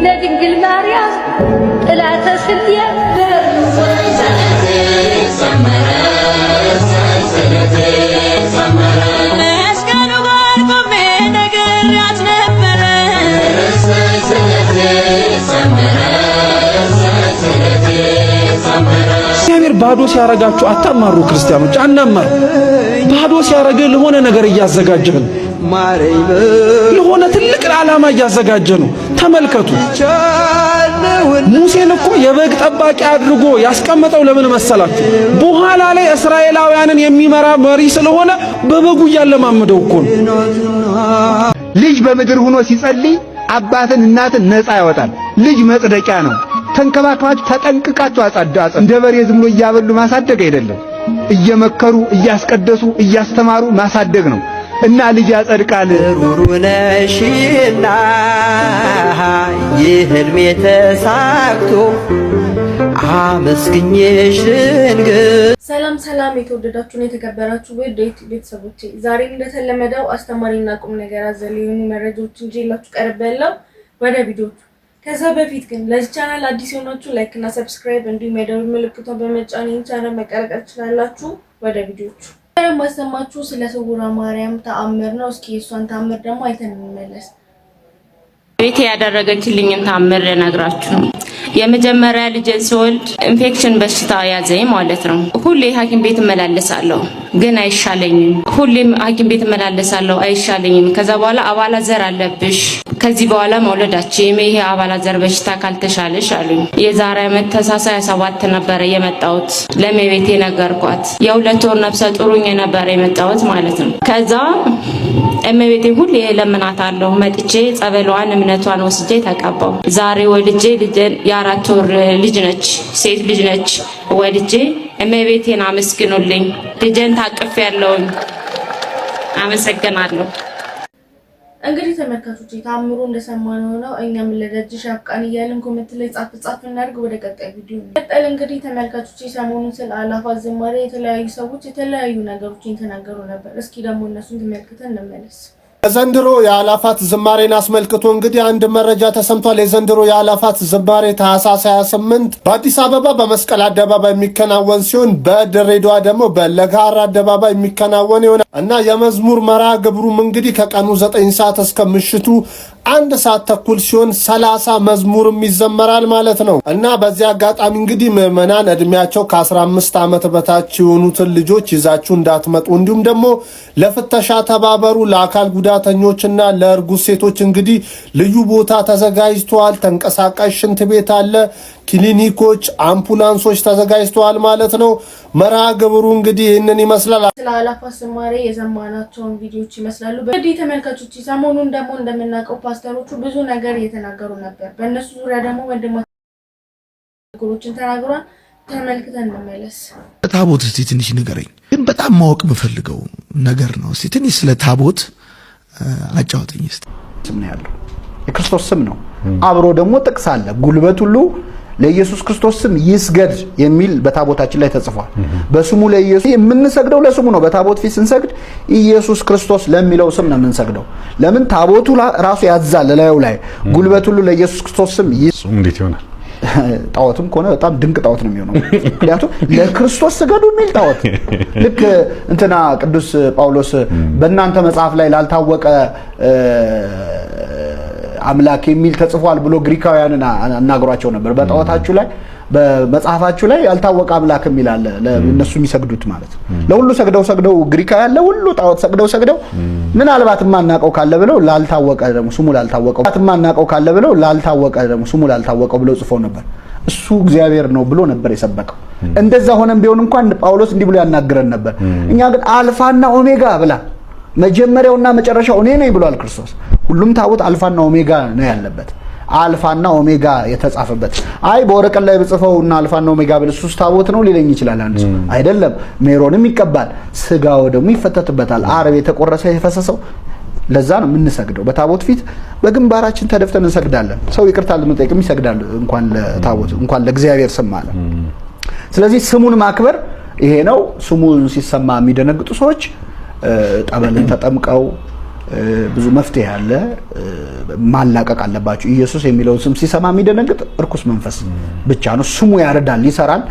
ለድንግል ማርያም ጥላተ ስልየ መስቀሉ ጋር ቆሜ ነግሬያት ነበረ እግዚአብሔር ባዶ ሲያረጋችሁ አታማሩ። ክርስቲያኖች አናማሩ። ባዶ ሲያረግ ለሆነ ነገር እያዘጋጀን ለሆነ ትልቅ ዓላማ እያዘጋጀ ነው። ተመልከቱ። ሙሴን እኮ የበግ ጠባቂ አድርጎ ያስቀመጠው ለምን መሰላችሁ? በኋላ ላይ እስራኤላውያንን የሚመራ መሪ ስለሆነ በበጉ እያለማመደው እኮ ነው። ልጅ በምድር ሆኖ ሲጸልይ አባትን እናትን ነፃ ያወጣል። ልጅ መጽደቂያ ነው። ተንከባከባችሁ ተጠንቅቃችሁ አጻዳጸ እንደ በሬ ዝም ብሎ እያበሉ ማሳደግ አይደለም። እየመከሩ እያስቀደሱ እያስተማሩ ማሳደግ ነው። እና ልጅ ያጸድቃል። ሩሩነሽና ይህልሜ ተሳክቶ አመስግኜሽ ሰላም ሰላም፣ የተወደዳችሁና የተከበራችሁ ውድ ቤተሰቦቼ፣ ዛሬ እንደተለመደው አስተማሪና ቁም ነገር አዘል የሆኑ መረጃዎችን ይዤላችሁ ቀርቤያለሁ። ወደ ቪዲዮቹ። ከዛ በፊት ግን ለዚህ ቻናል አዲስ የሆናችሁ ላይክ እና ሰብስክራይብ እንዲሁም የደወል ምልክቱን በመጫን ይህን ቻናል መቀላቀል ትችላላችሁ። ወደ ቪዲዮቹ ማሰማችሁ ስለ ስውሯ ማርያም ተአምር ነው። እስኪ እሷን ተአምር ደግሞ አይተን እንመለስ። ቤቴ ያደረገችልኝን ተአምር ልነግራችሁ ነው። የመጀመሪያ ልጄን ስወልድ ኢንፌክሽን በሽታ ያዘኝ ማለት ነው። ሁሌ ሐኪም ቤት እመላለሳለሁ ግን አይሻለኝም። ሁሌም ሐኪም ቤት እመላለሳለሁ አይሻለኝም። ከዛ በኋላ አባላዘር አለብሽ፣ ከዚህ በኋላ መውለዳችም ይሄ አባላዘር በሽታ ካልተሻለሽ አሉኝ። የዛሬ ዓመት ታኅሳስ 27 ነበረ የመጣሁት። ለእመቤቴ ነገርኳት። የሁለት ወር ነፍሰ ጡሩኝ ነበረ የመጣሁት ማለት ነው። ከዛ እመቤቴ ሁሌ ለምናታለሁ። መጥቼ ጸበሏን እምነቷን ወስጄ ተቀባው። ዛሬ ወልጄ ልጄን የ4 ወር ልጅ ነች፣ ሴት ልጅ ነች። ወልጄ እመቤቴን አመስግኑልኝ። ልጄን ታቅፌያለሁኝ። አመሰግናለሁ። እንግዲህ ተመልካቾች ተአምሩ እንደሰማነው ነው። እኛም ለደጅሽ አብቃን እያልን ኮሜንት ላይ ጻፍ እናድርግ። ወደ ቀጣይ ቪዲዮ እንቀጥል። እንግዲህ ተመልካቾች ሰሞኑን ስለ አእላፋት ዝማሬ የተለያዩ ሰዎች የተለያዩ ነገሮችን ተናገሩ ነበር። እስኪ ደግሞ እነሱን ተመልክተን እንመለስ። ዘንድሮ የአእላፋት ዝማሬን አስመልክቶ እንግዲህ አንድ መረጃ ተሰምቷል። የዘንድሮ የአእላፋት ዝማሬ ታኅሳስ 28 በአዲስ አበባ በመስቀል አደባባይ የሚከናወን ሲሆን በድሬዳዋ ደግሞ በለጋሃር አደባባይ የሚከናወን ይሆናል እና የመዝሙር መርሃ ግብሩም እንግዲህ ከቀኑ 9 ሰዓት እስከ ምሽቱ 1 ሰዓት ተኩል ሲሆን 30 መዝሙርም ይዘመራል ማለት ነው። እና በዚህ አጋጣሚ እንግዲህ ምዕመናን እድሜያቸው ከ15 ዓመት በታች የሆኑትን ልጆች ይዛችሁ እንዳትመጡ፣ እንዲሁም ደግሞ ለፍተሻ ተባበሩ። ለአካል ጉዳተኞችና ለእርጉዝ ሴቶች እንግዲህ ልዩ ቦታ ተዘጋጅተዋል። ተንቀሳቃሽ ሽንት ቤት አለ። ክሊኒኮች፣ አምቡላንሶች ተዘጋጅተዋል ማለት ነው። መርሃ ግብሩ እንግዲህ ይህንን ይመስላል። ስለ አእላፋት ዝማሬ የዘማናቸውን ቪዲዮዎች ይመስላሉ። እንግዲህ ተመልካቾች ሰሞኑን ደግሞ እንደምናውቀው ፓስተሮቹ ብዙ ነገር እየተናገሩ ነበር። በእነሱ ዙሪያ ደግሞ ወንድማችን ተናግሯል። ተመልክተን እንመለስ። ታቦት እስቲ ትንሽ ንገረኝ፣ ግን በጣም ማወቅ የምፈልገው ነገር ነው። እስቲ ትንሽ ስለ ታቦት አጫውተኝ። እስቲ ስም ነው ያለው፣ የክርስቶስ ስም ነው። አብሮ ደግሞ ጥቅስ አለ። ጉልበት ሁሉ ለኢየሱስ ክርስቶስ ስም ይስገድ የሚል በታቦታችን ላይ ተጽፏል። በስሙ ለኢየሱስ የምንሰግደው ለስሙ ነው። በታቦት ፊት ስንሰግድ ኢየሱስ ክርስቶስ ለሚለው ስም ነው የምንሰግደው። ለምን? ታቦቱ ራሱ ያዛል ላዩ ላይ ጉልበት ሁሉ ለኢየሱስ ክርስቶስ ስም እንዴት ይሆናል? ጣዖትም ከሆነ በጣም ድንቅ ጣዖት ነው የሚሆነው። ምክንያቱም ለክርስቶስ ስገዱ የሚል ጣዖት ልክ እንትና ቅዱስ ጳውሎስ በእናንተ መጽሐፍ ላይ ላልታወቀ አምላክ የሚል ተጽፏል ብሎ ግሪካውያንን አናግሯቸው ነበር። በጣዖታችሁ ላይ በመጽሐፋችሁ ላይ ያልታወቀ አምላክ የሚል አለ፣ ለነሱ የሚሰግዱት ማለት ነው። ለሁሉ ሰግደው ግሪካውያን ለሁሉ ጣዖት ሰግደው ምናልባት ማናቀው ካለ ብለው ላልታወቀ ደግሞ ስሙ ላልታወቀው ብለው ጽፈው ነበር። እሱ እግዚአብሔር ነው ብሎ ነበር የሰበከው። እንደዛ ሆነም ቢሆን እንኳን ጳውሎስ እንዲህ ብሎ ያናግረን ነበር። እኛ ግን አልፋና ኦሜጋ ብላ መጀመሪያውና መጨረሻው እኔ ነኝ ብሏል ክርስቶስ። ሁሉም ታቦት አልፋና ኦሜጋ ነው ያለበት፣ አልፋና ኦሜጋ የተጻፈበት። አይ በወረቀት ላይ በጽፈውና አልፋና ኦሜጋ በልሱስ ታቦት ነው ሊለኝ ይችላል አንድ ሰው። አይደለም፣ ሜሮንም ይቀባል፣ ስጋው ደግሞ ይፈተትበታል። አረብ የተቆረሰ የፈሰሰው ለዛ ነው የምንሰግደው። በታቦት ፊት በግንባራችን ተደፍተን እንሰግዳለን። ሰው ይቅርታ ለመጠየቅም ይሰግዳል፣ እንኳን ለታቦት እንኳን ለእግዚአብሔር ስም ማለት። ስለዚህ ስሙን ማክበር ይሄ ነው። ስሙን ሲሰማ የሚደነግጡ ሰዎች ጠበልን ተጠምቀው ብዙ መፍትሄ አለ። ማላቀቅ አለባችሁ። ኢየሱስ የሚለውን ስም ሲሰማ የሚደነግጥ እርኩስ መንፈስ ብቻ ነው። ስሙ ያረዳል፣ ይሰራል።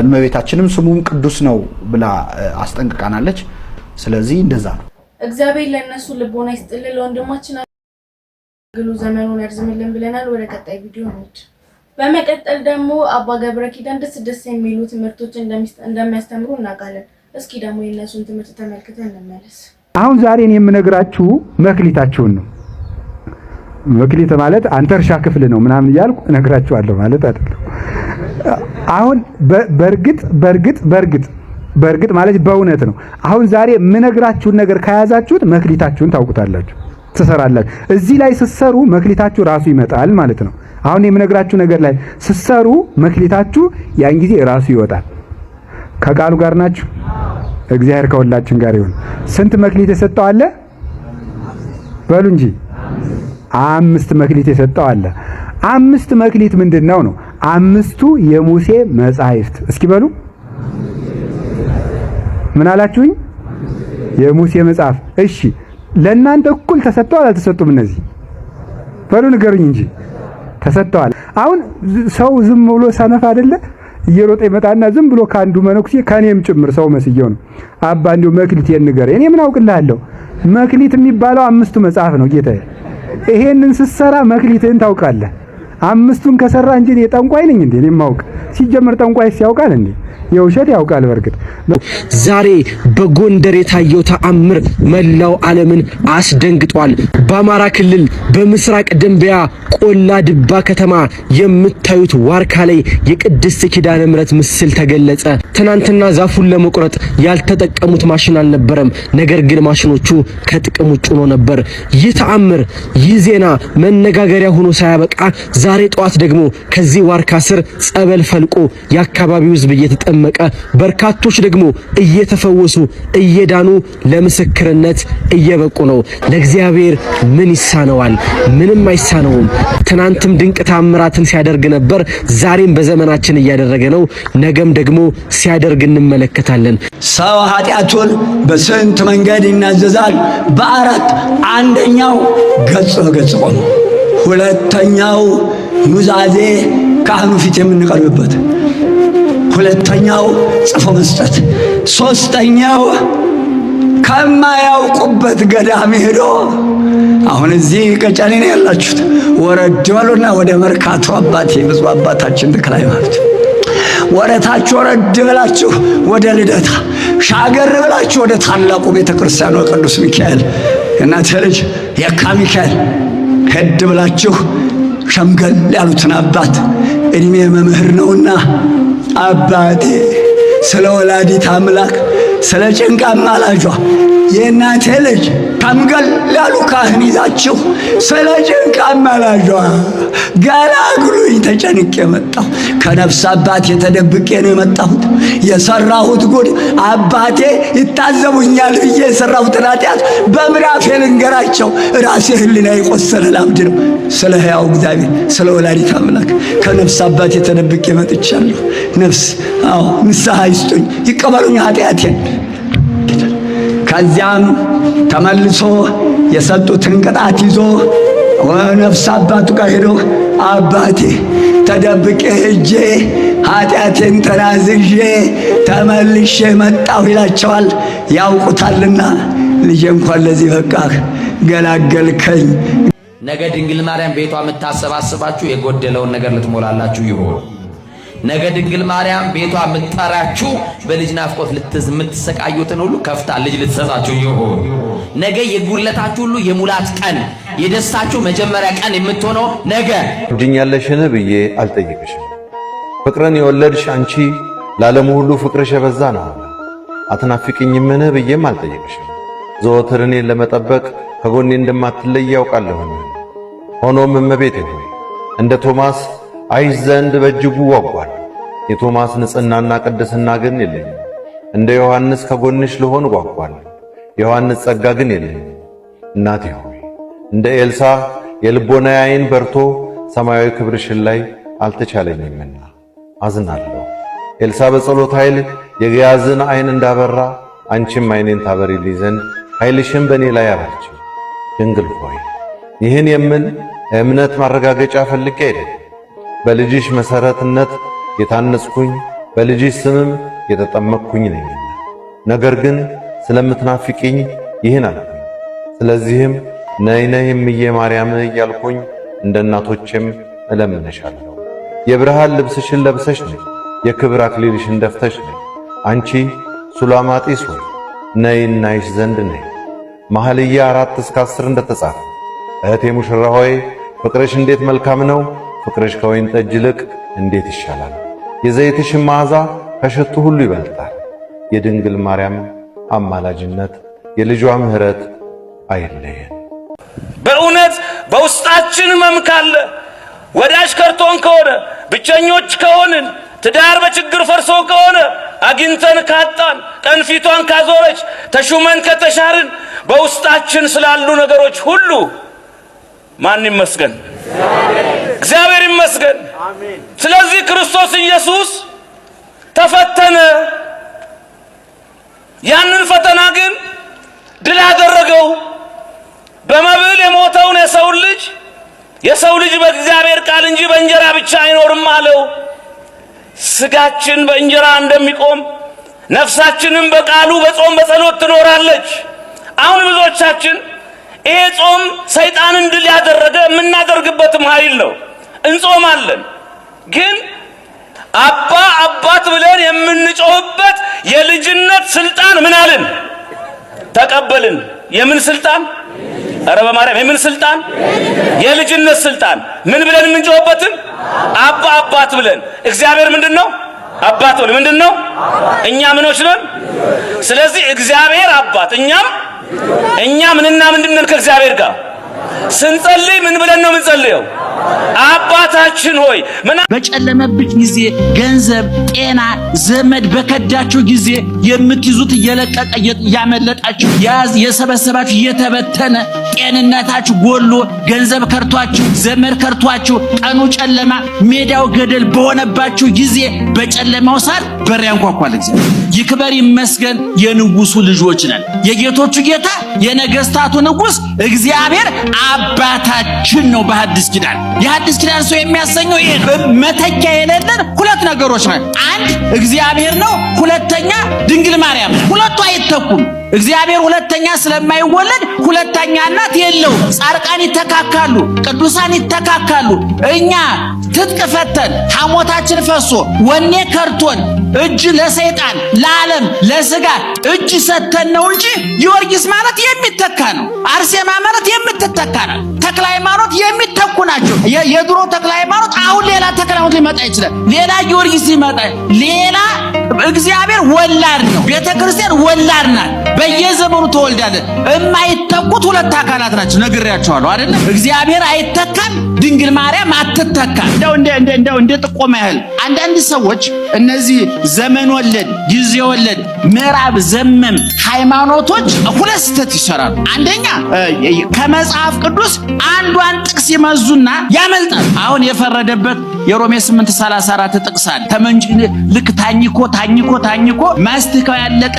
እመቤታችንም ስሙም ቅዱስ ነው ብላ አስጠንቅቃናለች። ስለዚህ እንደዛ ነው። እግዚአብሔር ለነሱ ልቦና ይስጥልን። ለወንድማችን ግሉ ዘመኑን ያርዝምልን ብለናል። ወደ ቀጣይ ቪዲዮ እንሂድ። በመቀጠል ደግሞ አባ ገብረ ኪዳን ደስ የሚሉ ትምህርቶች እንደሚያስተምሩ እናውቃለን። እስኪ ደግሞ የነሱን ትምህርት ተመልክተን እንመለስ። አሁን ዛሬ እኔ የምነግራችሁ መክሊታችሁን ነው። መክሊት ማለት አንተ እርሻ ክፍል ነው ምናምን እያልኩ እነግራችኋለሁ ማለት አይደለም። አሁን በእርግጥ ማለት በእውነት ነው። አሁን ዛሬ የምነግራችሁን ነገር ከያዛችሁት መክሊታችሁን ታውቁታላችሁ፣ ትሰራላችሁ። እዚህ ላይ ስትሰሩ መክሊታችሁ ራሱ ይመጣል ማለት ነው። አሁን የምነግራችሁ ነገር ላይ ስትሰሩ መክሊታችሁ ያን ጊዜ ራሱ ይወጣል። ከቃሉ ጋር ናችሁ? እግዚአብሔር ከሁላችን ጋር ይሁን። ስንት መክሊት የሰጠው አለ? በሉ እንጂ 5 መክሊት የሰጠው አለ። 5 መክሊት ምንድነው ነው? 5ቱ የሙሴ መጻሕፍት። እስኪ በሉ ምን አላችሁኝ? የሙሴ መጽሐፍ። እሺ ለእናንተ እኩል ተሰጥተዋል አልተሰጡም? እነዚህ በሉ ንገሩኝ እንጂ ተሰጥተዋል። አሁን ሰው ዝም ብሎ ሰነፍ አይደለ እየሮጠ ይመጣና ዝም ብሎ ካንዱ መነኩሴ ከኔም ጭምር ሰው መስየው ነው አባ እንዲው መክሊቴን ንገረኝ። እኔ ምን አውቅልሃለሁ? መክሊት የሚባለው 5ቱ መጽሐፍ ነው ጌታዬ። ይሄንን ስትሰራ መክሊትህን ታውቃለህ። 5ቱን ከሰራ እንጂ እኔ ጠንቋይ ነኝ እንዴ? እኔ ማውቅ ሲጀመር ጠንቋይስ ያውቃል እንዴ? የውሸት ያውቃል። በርግጥ ዛሬ በጎንደር የታየው ተአምር መላው ዓለምን አስደንግጧል። በአማራ ክልል በምስራቅ ደንቢያ ቆላ ድባ ከተማ የምታዩት ዋርካ ላይ የቅድስት ኪዳነ ምሕረት ምስል ተገለጸ። ትናንትና ዛፉን ለመቁረጥ ያልተጠቀሙት ማሽን አልነበረም፣ ነገር ግን ማሽኖቹ ከጥቅም ውጭ ሆኖ ነበር። ይህ ተአምር፣ ይህ ዜና መነጋገሪያ ሆኖ ሳያበቃ ዛሬ ጠዋት ደግሞ ከዚህ ዋርካ ስር ጸበል ፈልቆ የአካባቢው ሕዝብ እየተጠመቀ በርካቶች ደግሞ እየተፈወሱ እየዳኑ ለምስክርነት እየበቁ ነው። ለእግዚአብሔር ምን ይሳነዋል? ምንም አይሳነውም። ትናንትም ድንቅ ታምራትን ሲያደርግ ነበር፣ ዛሬም በዘመናችን እያደረገ ነው፣ ነገም ደግሞ ሲያደርግ እንመለከታለን። ሰው ኃጢአቱን በስንት መንገድ ይናዘዛል። በአራት አንደኛው ገጽ በገጽ ቆሞ፣ ሁለተኛው ኑዛዜ ካህኑ ፊት የምንቀርብበት፣ ሁለተኛው ጽፎ መስጠት፣ ሶስተኛው ከማያውቁበት ገዳም ሄዶ አሁን እዚህ ቀጨኔ ነው ያላችሁት፣ ወረድ በሉና ወደ መርካቶ አባቴ ብፁዕ አባታችን ተክለ ሃይማኖት ወረታችሁ ወረድ ብላችሁ ወደ ልደታ ሻገር ብላችሁ ወደ ታላቁ ቤተክርስቲያኑ ቅዱስ ሚካኤል እናንተ ልጅ የካ ሚካኤል ሄድ ብላችሁ ሸምገል ያሉትን አባት እድሜ መምህር ነውና አባቴ ስለ ወላዲት አምላክ ስለ ጭንቃ ማላጇ የእናቴ ልጅ ሸምገል ያሉ ካህን ይዛችሁ ስለ ጭንቃ ማላጇ ገላግሉኝ ተጨንቄ መጣሁ። ከነፍስ አባቴ ተደብቄ ነው የመጣሁት። የሰራሁት ጉድ አባቴ ይታዘቡኛል ብዬ የሰራሁትን ኃጢአት በምራፌ ልንገራቸው። ራሴ ህሊና የቆሰለ ላብድ ነው። ስለ ሕያው እግዚአብሔር ስለ ወላዲት አምላክ ከነፍስ አባቴ ተደብቄ መጥቻለሁ። ነፍስ ንስሐ ይስጡኝ፣ ይቀበሉኝ ኃጢአቴን። ከዚያም ተመልሶ የሰጡትን ቅጣት ይዞ ነፍስ አባቱ ጋር ሄዶ አባቴ ተደብቄ ሄጄ ኃጢአቴን ተናዝዤ ተመልሼ መጣሁ ይላቸዋል። ያውቁታልና ልጄ እንኳን ለዚህ በቃህ፣ ገላገልከኝ። ነገ ድንግል ማርያም ቤቷ የምታሰባስባችሁ የጎደለውን ነገር ልትሞላላችሁ ይሆን? ነገ ድንግል ማርያም ቤቷ የምትጠራችሁ በልጅ ናፍቆት የምትሰቃዩትን ሁሉ ከፍታ ልጅ ልትሰጣችሁ ይሆን? ነገ የጉድለታችሁ ሁሉ የሙላት ቀን፣ የደስታችሁ መጀመሪያ ቀን የምትሆነው ነገ። ትወጂኛለሽን ብዬ አልጠይቅሽም፣ ፍቅርን የወለድሽ አንቺ ለዓለሙ ሁሉ ፍቅርሽ የበዛ ነው። አትናፍቅኝምን ብዬም አልጠይቅሽም፣ ዘወትር እኔን ለመጠበቅ ከጎኔ እንደማትለይ ያውቃለሁ። ሆኖም እመቤቴ ሆይ እንደ ቶማስ አይሽ ዘንድ በእጅጉ ጓጓለሁ። የቶማስ ንጽሕናና ቅድስና ግን የለኝም። እንደ ዮሐንስ ከጎንሽ ልሆን ጓጓለሁ። የዮሐንስ ጸጋ ግን የለኝም። እናቴ ሆይ እንደ ኤልሳ የልቦናዬ ዓይን በርቶ ሰማያዊ ክብርሽን ላይ አልተቻለኝምና አዝናለሁ። ኤልሳ በጸሎት ኃይል የገያዝን ዓይን እንዳበራ አንቺም ዓይኔን ታበሪልኝ ዘንድ ኃይልሽን በእኔ ላይ አበርቺ። ድንግል ሆይ ይህን የምን እምነት ማረጋገጫ ፈልጌ አይደለም። በልጅሽ መሰረትነት የታነጽኩኝ በልጅሽ ስምም የተጠመቅኩኝ ነኝ። ነገር ግን ስለምትናፍቂኝ ይህን አልኩኝ። ስለዚህም ነይ ነይ እምዬ ማርያም እያልኩኝ እንደ እናቶቼም እለምንሻለሁ። የብርሃን ልብስሽን ለብሰሽ ነይ፣ የክብር አክሊልሽን ደፍተሽ ነይ። አንቺ ሱላማጢስ ሆይ ነይ እናይሽ ዘንድ ነይ። መኃልየ 4-10 እንደተጻፈ እህቴ ሙሽራ ሆይ ፍቅርሽ እንዴት መልካም ነው፣ ፍቅርሽ ከወይን ጠጅ ይልቅ እንዴት ይሻላል። የዘይትሽን መዓዛ ከሽቱ ሁሉ ይበልጣል። የድንግል ማርያም አማላጅነት የልጇ ምሕረት አይለየን። በእውነት በውስጣችን ሕመም ካለ ወዳጅ ከርቶን ከሆነ ብቸኞች ከሆንን ትዳር በችግር ፈርሶ ከሆነ አግኝተን ካጣን ቀን ፊቷን ካዞረች ተሹመን ከተሻርን በውስጣችን ስላሉ ነገሮች ሁሉ ማን ይመስገን? እግዚአብሔር ይመስገን። ስለዚህ ክርስቶስ ኢየሱስ ተፈተነ። ያንን ፈተና ግን ድል አደረገው። በመብል የሞተውን የሰው ልጅ በእግዚአብሔር ቃል እንጂ በእንጀራ ብቻ አይኖርም አለው። ስጋችን በእንጀራ እንደሚቆም ነፍሳችንም በቃሉ በጾም በጸሎት ትኖራለች። አሁን ብዙዎቻችን ይሄ ጾም ሰይጣንን ድል ያደረገ የምናደርግበትም ኃይል ነው። እንጾማለን፣ ግን አባት ብለን የምንጮህበት የልጅነት ስልጣን ምን አለን? ተቀበልን። የምን ስልጣን? ኧረ በማርያም የምን ስልጣን? የልጅነት ስልጣን። ምን ብለን የምንጮህበትን? አባት ብለን። እግዚአብሔር ምንድነው? አባት ብለን ምንድነው? እኛ ምኖች ነን። ስለዚህ እግዚአብሔር አባት፣ እኛ ምንና ምንድነን? ከእግዚአብሔር ጋር ስንጸልይ ምን ብለን ነው የምንጸልየው? አባታችን ሆይ። በጨለመብሽ ጊዜ ገንዘብ፣ ጤና፣ ዘመድ በከዳችሁ ጊዜ የምትይዙት እየለቀቀ ያመለጣችሁ የሰበሰባችሁ እየተበተነ ጤንነታችሁ ጎሎ ገንዘብ ከርቷችሁ ዘመድ ከርቷችሁ ቀኑ ጨለማ ሜዳው ገደል በሆነባችሁ ጊዜ በጨለማው ሰዓት በር ያንኳኳል እግዚአብሔር። ይክበር ይመስገን የንጉሱ ልጆች ነን። የጌቶቹ ጌታ የነገስታቱ ንጉስ እግዚአብሔር አባታችን ነው። በሐዲስ ኪዳን የሐዲስ ኪዳን ሰው የሚያሰኘው ይሄ ነው። መተኪያ የሌለን ሁለት ነገሮች ነን። አንድ እግዚአብሔር ነው፣ ሁለተኛ ድንግል ማርያም ነው። ሁለቱ አይተኩም። እግዚአብሔር ሁለተኛ ስለማይወለድ ሁለተኛ እናት የለውም። ጻድቃን ይተካካሉ፣ ቅዱሳን ይተካካሉ። እኛ ትጥቅ ፈተን ሐሞታችን ፈሶ ወኔ ከርቶን እጅ ለሰይጣን ለዓለም ለስጋ እጅ ሰተን ነው እንጂ ጊዮርጊስ ማለት የሚተካ ነው። አርሴማ ማለት የምትተካ ነው። ተክለ ሃይማኖት የሚተኩ ናቸው። የድሮ ተክለ ሃይማኖት አሁን ሌላ ተክለ ሃይማኖት ሊመጣ ይችላል። ሌላ ጊዮርጊስ ሊመጣ ሌላ። እግዚአብሔር ወላድ ነው። ቤተክርስቲያን ወላድ ናት። በየዘመኑ ተወልዳለች። የማይተኩት ሁለት አካላት ናቸው። ነግሬያቸዋለሁ አይደል? እግዚአብሔር አይተካም፣ ድንግል ማርያም አትተካም። እንደው እንደ ጥቆማ ያህል አንዳንድ ሰዎች እነዚህ ዘመን ወለድ ጊዜ ወለድ ምዕራብ ዘመም ሃይማኖቶች ሁለት ስህተት ይሰራሉ። አንደኛ ከመጽሐፍ ቅዱስ አንዷን ጥቅስ ይመዙና ያመልጣል። አሁን የፈረደበት የሮሜ 8:34 ጥቅስ አለ። ልክ ታኝኮ ማስቲካው ያለቀ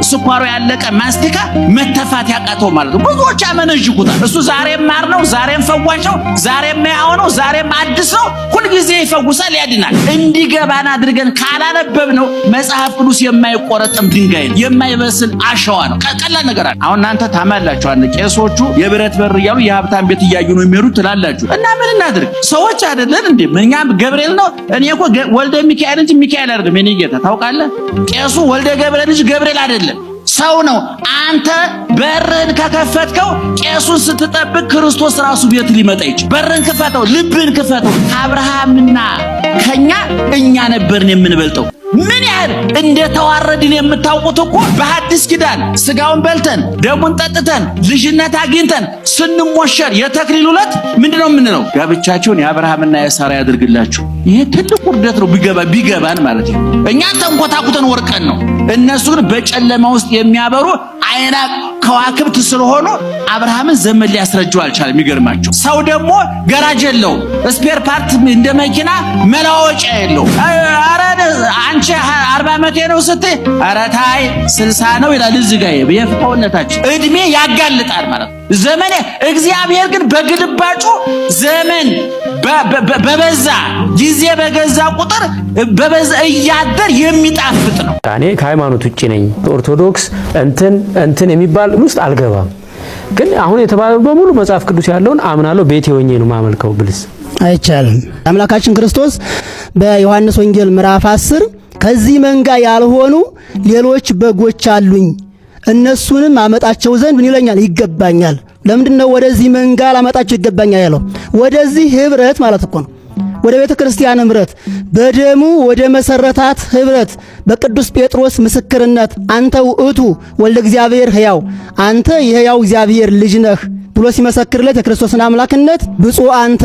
ስኳሩ ያለቀ ማስቲካ መተፋት ያቃተው ማለት ነው። ብዙዎች ያመነጅኩታል። እሱ ዛሬም ማር ነው፣ ዛሬም ፈዋሽ ነው፣ ዛሬም ያው ነው፣ ዛሬም አዲስ ነው። ሁልጊዜ ይፈውሳል፣ ያድናል። እንዲገባን አድርገን ካላነበብነው መጽሐፍ ቅዱስ የማይቆረጥም ድንጋይ ነው፣ የማይበስል አሸዋ ነው። ቀላል ነገር አለ። አሁን እናንተ ታማላችሁ። ቄሶቹ የብረት በር እያሉ የሀብታም ቤት እያዩ ነው የሚሄዱት ትላላችሁ። እና ምን እናድርግ? ሰዎች አይደለን እንዴ? እኛም ገብርኤል ነው። እኔ እኮ ወልደ ሚካኤል እንጂ ሚካኤል አይደለም። የኔ ጌታ ታውቃለህ? ቄሱ ወልደ ገብርኤል እንጂ ገብርኤል አይደለም። ሰው ነው። አንተ በርን ከከፈትከው ቄሱን ስትጠብቅ ክርስቶስ ራሱ ቤት ሊመጣ ይችላል። በርን ክፈተው፣ ልብን ክፈተው። ከአብርሃምና ከኛ እኛ ነበርን የምንበልጠው። ምን ያህል እንደተዋረድን የምታውቁት እኮ በሐዲስ ኪዳን ስጋውን በልተን ደሙን ጠጥተን ልጅነት አግኝተን ስንሞሸር የተክሊል ዕለት ምንድነው የምንለው? ጋብቻቸውን የአብርሃምና የሳራ ያድርግላችሁ። ይሄ ትልቅ ውርደት ነው። ቢገባን ማለት ነው። እኛ ተንኮታኩተን ወርቀን ነው። እነሱ ግን በጨለማ ውስጥ የሚያበሩ አይና ከዋክብት ስለሆኑ አብርሃምን ዘመን ሊያስረጀው አልቻለም። የሚገርማቸው ሰው ደግሞ ገራጅ የለውም፣ ስፔር ፓርት እንደ መኪና መለዋወጫ የለውም። አንቺ 40 ዓመቴ ነው ስትይ ኧረ ታይ 60 ነው ይላል። እዚህ ጋር የፍትሐዊነታችን እድሜ ያጋልጣል ማለት ነው። ዘመን እግዚአብሔር ግን በግልባጩ ዘመን በበዛ ጊዜ በገዛ ቁጥር በበዛ እያደር የሚጣፍጥ ነው። እኔ ከሃይማኖት ውጪ ነኝ ኦርቶዶክስ እንትን የሚባል ውስጥ አልገባም። ግን አሁን የተባለው በሙሉ መጽሐፍ ቅዱስ ያለውን አምናለሁ። ቤቴ ሆኜ ነው ማመልከው ብልስ አይቻልም። አምላካችን ክርስቶስ በዮሐንስ ወንጌል ምዕራፍ 10 ከዚህ መንጋ ያልሆኑ ሌሎች በጎች አሉኝ እነሱንም አመጣቸው ዘንድ ምን ይለኛል ይገባኛል። ለምንድነው ወደዚህ መንጋ ላመጣቸው ይገባኛል ያለው? ወደዚህ ህብረት ማለት እኮ ነው። ወደ ቤተ ክርስቲያን ህብረት በደሙ ወደ መሰረታት ህብረት በቅዱስ ጴጥሮስ ምስክርነት አንተ ውእቱ ወልደ እግዚአብሔር ሕያው አንተ የሕያው እግዚአብሔር ልጅ ነህ ብሎ ሲመሰክርለት የክርስቶስን አምላክነት ብፁዕ አንተ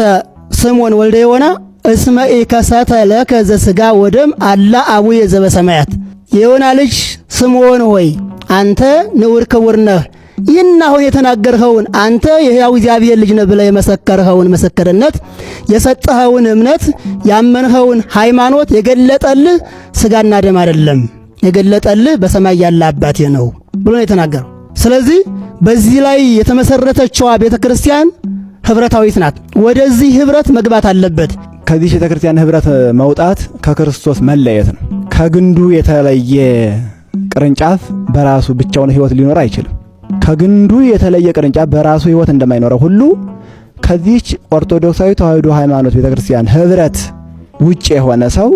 ስምዖን ወልደ ዮና እስመ ኢከሰተ ለከ ዘሥጋ ወደም አላ አቡየ ዘበሰማያት የዮና ልጅ ስምዖን ሆይ አንተ ንዑር ክቡር ነህ። ይህን አሁን የተናገርኸውን አንተ የሕያው እግዚአብሔር ልጅ ነህ ብለህ የመሰከርኸውን ምስክርነት የሰጠኸውን እምነት ያመንኸውን ሃይማኖት የገለጠልህ ሥጋና ደም አይደለም፣ የገለጠልህ በሰማይ ያለ አባቴ ነው ብሎ ነው የተናገረው። ስለዚህ በዚህ ላይ የተመሰረተችዋ ቤተክርስቲያን ህብረታዊት ናት። ወደዚህ ህብረት መግባት አለበት። ከዚህ ቤተክርስቲያን ህብረት መውጣት ከክርስቶስ መለየት ነው። ከግንዱ የተለየ ቅርንጫፍ በራሱ ብቻውን ህይወት ሊኖር አይችልም። ከግንዱ የተለየ ቅርንጫፍ በራሱ ህይወት እንደማይኖረው ሁሉ ከዚህች ኦርቶዶክሳዊ ተዋሕዶ ሃይማኖት ቤተክርስቲያን ህብረት ውጪ የሆነ ሰው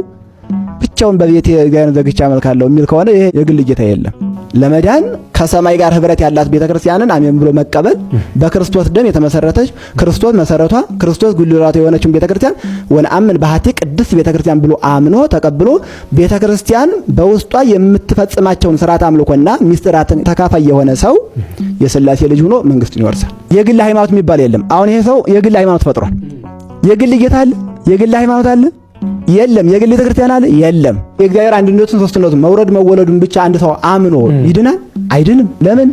ብቻውን በቤት እግዚአብሔር ዘግቻ አመልካለሁ የሚል ከሆነ ይሄ የግል ጌታ የለም። ለመዳን ከሰማይ ጋር ህብረት ያላት ቤተክርስቲያንን አሜን ብሎ መቀበል በክርስቶስ ደም የተመሰረተች ክርስቶስ መሰረቷ ክርስቶስ ጉልላቱ የሆነችው ቤተክርስቲያን ወነአምን በሃቲ ቅድስት ቤተክርስቲያን ብሎ አምኖ ተቀብሎ ቤተክርስቲያን በውስጧ የምትፈጽማቸውን ሥርዓት አምልኮና ሚስጥራትን ተካፋይ የሆነ ሰው የሥላሴ ልጅ ሆኖ መንግስቱን ይወርሳል። የግል ሃይማኖት የሚባል የለም። አሁን ይሄ ሰው የግል ሃይማኖት ፈጥሯል። የግል ጌታ አለ? የግል ሃይማኖት አለ? የለም። የግል ቤተክርስቲያን አለ? የለም። የእግዚአብሔር አንድነቱን ሶስትነቱን መውረድ መወለዱን ብቻ አንድ ሰው አምኖ ይድናል? አይድንም። ለምን?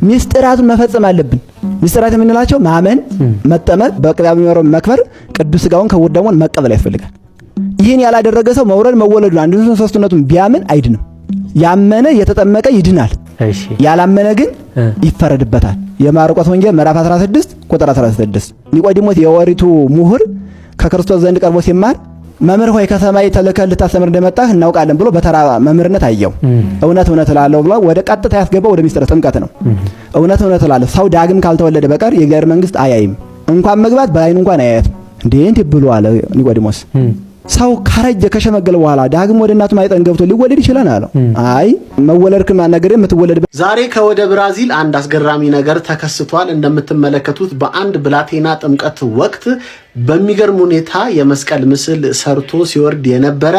ሚስጥራቱን መፈጸም አለብን። ሚስጥራት የምንላቸው ማመን፣ መጠመቅ፣ በቅዳሜ መክበር፣ ቅዱስ ሥጋውን ክቡር ደሙን መቀበል ያስፈልጋል። ይህን ያላደረገ ሰው መውረድ መወለዱን አንድነቱን ሶስትነቱን ቢያምን አይድንም። ያመነ የተጠመቀ ይድናል። ያላመነ ግን ይፈረድበታል። የማርቆስ ወንጌል ምዕራፍ 16 ቁጥር 16 ኒቆዲሞስ የኦሪቱ ምሁር ከክርስቶስ ዘንድ ቀርቦ ሲማር መምህር ሆይ ከሰማይ ተልከህ ልታስተምር እንደመጣህ እናውቃለን ብሎ በተራ መምህርነት አየው። እውነት እውነት እላለሁ ብሎ ወደ ቀጥታ ያስገባው ወደ ሚስጥረ ጥምቀት ነው። እውነት እውነት እላለሁ ሰው ዳግም ካልተወለደ በቀር የእግዚአብሔር መንግስት አያይም፣ እንኳን መግባት በዓይኑ እንኳን አያያትም። እንዴ ብሎ አለ ኒቆዲሞስ። ሰው ካረጀ ከሸመገለ በኋላ ዳግም ወደ እናቱ ማይጠን ገብቶ ሊወለድ ይችላል አለው። አይ መወለድክ ማናገር የምትወለድ። ዛሬ ከወደ ብራዚል አንድ አስገራሚ ነገር ተከስቷል። እንደምትመለከቱት በአንድ ብላቴና ጥምቀት ወቅት በሚገርም ሁኔታ የመስቀል ምስል ሰርቶ ሲወርድ የነበረ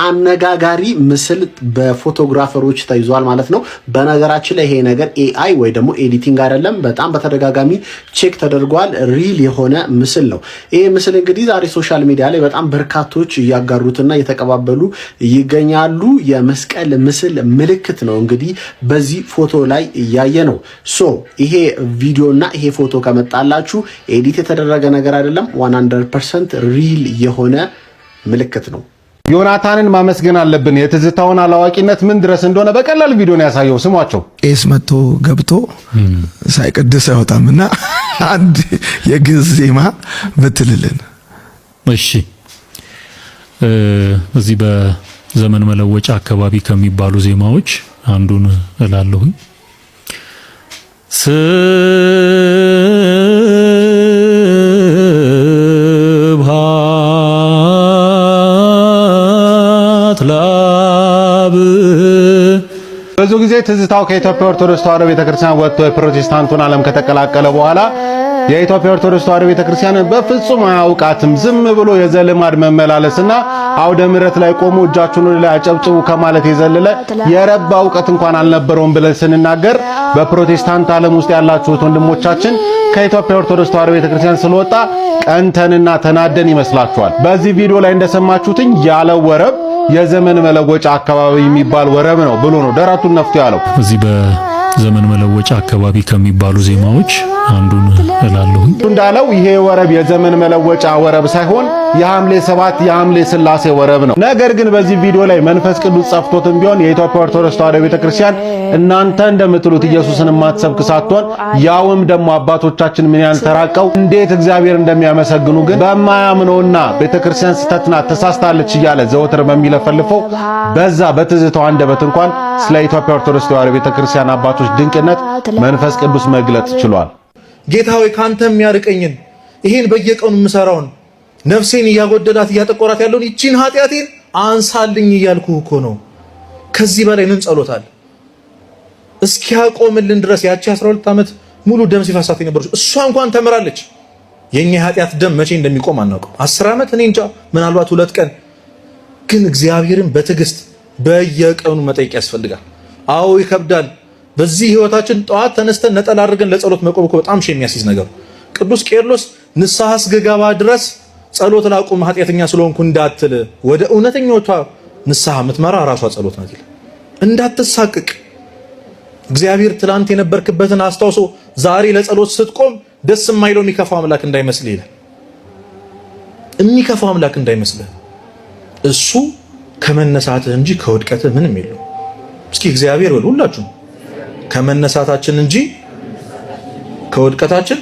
አነጋጋሪ ምስል በፎቶግራፈሮች ተይዟል ማለት ነው። በነገራችን ላይ ይሄ ነገር ኤአይ ወይ ደግሞ ኤዲቲንግ አይደለም። በጣም በተደጋጋሚ ቼክ ተደርጓል። ሪል የሆነ ምስል ነው። ይሄ ምስል እንግዲህ ዛሬ ሶሻል ሚዲያ ላይ በጣም በርካቶች እያጋሩትና እየተቀባበሉ ይገኛሉ። የመስቀል ምስል ምልክት ነው እንግዲህ በዚህ ፎቶ ላይ እያየ ነው። ሶ ይሄ ቪዲዮና ይሄ ፎቶ ከመጣላችሁ ኤዲት የተደረገ ነገር አይደለም። 100% ሪል የሆነ ምልክት ነው። ዮናታንን ማመስገን አለብን። የትዝታውን አላዋቂነት ምን ድረስ እንደሆነ በቀላል ቪዲዮ ነው ያሳየው። ስሟቸው ቄስ መጥቶ ገብቶ ሳይቀድስ አይወጣምና አንድ የግዕዝ ዜማ ብትልልን። እሺ፣ እዚህ በዘመን መለወጫ አካባቢ ከሚባሉ ዜማዎች አንዱን እላለሁኝ። ብዙ ጊዜ ትዝታው ከኢትዮጵያ ኦርቶዶክስ ተዋሕዶ ቤተክርስቲያን ወጥቶ የፕሮቴስታንቱን ዓለም ከተቀላቀለ በኋላ የኢትዮጵያ ኦርቶዶክስ ተዋሕዶ ቤተክርስቲያንን በፍጹም አያውቃትም። ዝም ብሎ የዘልማድ መመላለስና አውደ ምሕረት ላይ ቆሞ እጃቸውን ወደ ላይ አጨብጭቡ ከማለት የዘለለ የረባ እውቀት እንኳን አልነበረውም ብለን ስንናገር በፕሮቴስታንት ዓለም ውስጥ ያላችሁት ወንድሞቻችን ከኢትዮጵያ ኦርቶዶክስ ተዋሕዶ ቤተክርስቲያን ስለወጣ ቀንተንና ተናደን ይመስላችኋል። በዚህ ቪዲዮ ላይ እንደሰማችሁትኝ ያለው ወረብ የዘመን መለወጫ አካባቢ የሚባል ወረብ ነው ብሎ ነው ደራቱን ነፍቶ ያለው። እዚህ በዘመን መለወጫ አካባቢ ከሚባሉ ዜማዎች አንዱን እላለሁ። እንዳለው ይሄ ወረብ የዘመን መለወጫ ወረብ ሳይሆን የሐምሌ 7 የሐምሌ ሥላሴ ወረብ ነው። ነገር ግን በዚህ ቪዲዮ ላይ መንፈስ ቅዱስ ጸፍቶትም ቢሆን የኢትዮጵያ ኦርቶዶክስ ተዋሕዶ ቤተክርስቲያን እናንተ እንደምትሉት ኢየሱስን ማትሰብክ ሳትሆን ያውም ደግሞ አባቶቻችን ምን ያህል ተራቀው እንዴት እግዚአብሔር እንደሚያመሰግኑ ግን በማያምነውና ቤተክርስቲያን ስተትና ተሳስታለች እያለ ዘወትር በሚለፈልፈው በዛ በትዝታው አንደበት እንኳን ስለ ኢትዮጵያ ኦርቶዶክስ ተዋሕዶ ቤተክርስቲያን አባቶች ድንቅነት መንፈስ ቅዱስ መግለጽ ችሏል። ጌታ ሆይ ካንተ የሚያርቀኝን ይሄን በየቀኑ የምሰራውን ነፍሴን እያጎደላት እያጠቆራት ያለውን ይቺን ኃጢአቴን አንሳልኝ እያልኩ እኮ ነው። ከዚህ በላይ ምን ጸሎታል? እስኪያቆምልን ድረስ ያቺ 12 ዓመት ሙሉ ደም ሲፈሳት የነበረች እሷ እንኳን ተምራለች። የኛ ኃጢአት ደም መቼ እንደሚቆም አናውቅም። 10 ዓመት እኔ እንጃ፣ ምናልባት 2 ቀን። ግን እግዚአብሔርን በትዕግስት በየቀኑ መጠየቅ ያስፈልጋል። አዎ ይከብዳል። በዚህ ህይወታችን ጠዋት ተነስተን ነጠላ አድርገን ለጸሎት መቆም እኮ በጣም የሚያስይዝ ነገር። ቅዱስ ቄርሎስ ንስሐ እስክገባ ድረስ ጸሎት ላቁም ኃጢአተኛ ስለሆንኩ እንዳትል፣ ወደ እውነተኛዋ ንስሐ የምትመራ ራሷ ጸሎት ናት ይላል። እንዳትሳቅቅ፣ እግዚአብሔር ትላንት የነበርክበትን አስታውሶ ዛሬ ለጸሎት ስትቆም ደስ የማይለው የሚከፋው አምላክ እንዳይመስልህ ይላል። የሚከፋው አምላክ እንዳይመስልህ፣ እሱ ከመነሳትህ እንጂ ከውድቀትህ ምንም የለው። እስኪ እግዚአብሔር በሉ ሁላችሁ፣ ከመነሳታችን እንጂ ከውድቀታችን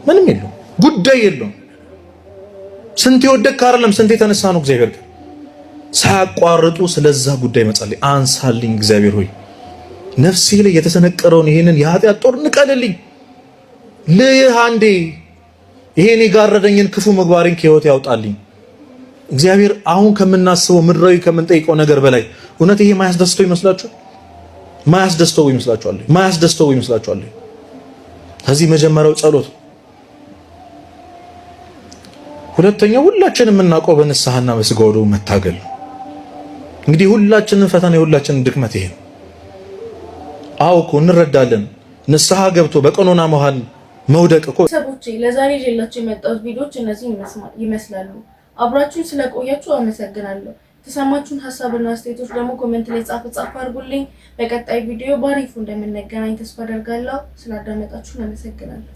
ምንም የለው፣ ጉዳይ የለው። ስንት የወደቅክ አይደለም ስንት የተነሳ ነው እግዚአብሔር ጋር ሳያቋርጡ ስለዛ ጉዳይ መጸለይ። አንሳልኝ እግዚአብሔር ሆይ ነፍሴ ላይ የተሰነቀረውን ይሄንን የኃጢአት ጦር ንቀልልኝ፣ ልይህ አንዴ ይሄን የጋረደኝን ክፉ ምግባሬን ከህይወት ያውጣልኝ። እግዚአብሔር አሁን ከምናስበው ምድራዊ ከምንጠይቀው ነገር በላይ እውነት ይሄ ማያስደስተው ይመስላችኋል? ማያስደስተው ይመስላችኋል? ከዚህ መጀመሪያው ጸሎት፣ ሁለተኛው ሁላችንም የምናውቀው በንስሐና በስጋ ወደሙ መታገል። እንግዲህ ሁላችንም ፈተና የሁላችንም ድክመት ይሄ ነው። አዎ እኮ እንረዳለን። ንስሐ ገብቶ በቀኖና መሃል መውደቅ እኮ። ሰቦቼ ለዛሬ ይዤላችሁ የመጣሁት ቪዲዮዎች እነዚህ ይመስላሉ። አብራችሁን ስለቆያችሁ አመሰግናለሁ። የተሰማችሁን ሀሳብና አስተያየቶች ደግሞ ኮሜንት ላይ ጻፍ አድርጉልኝ። በቀጣይ ቪዲዮ ባሪፉ እንደምንገናኝ ተስፋ አደርጋለሁ። ስላዳመጣችሁን አመሰግናለሁ።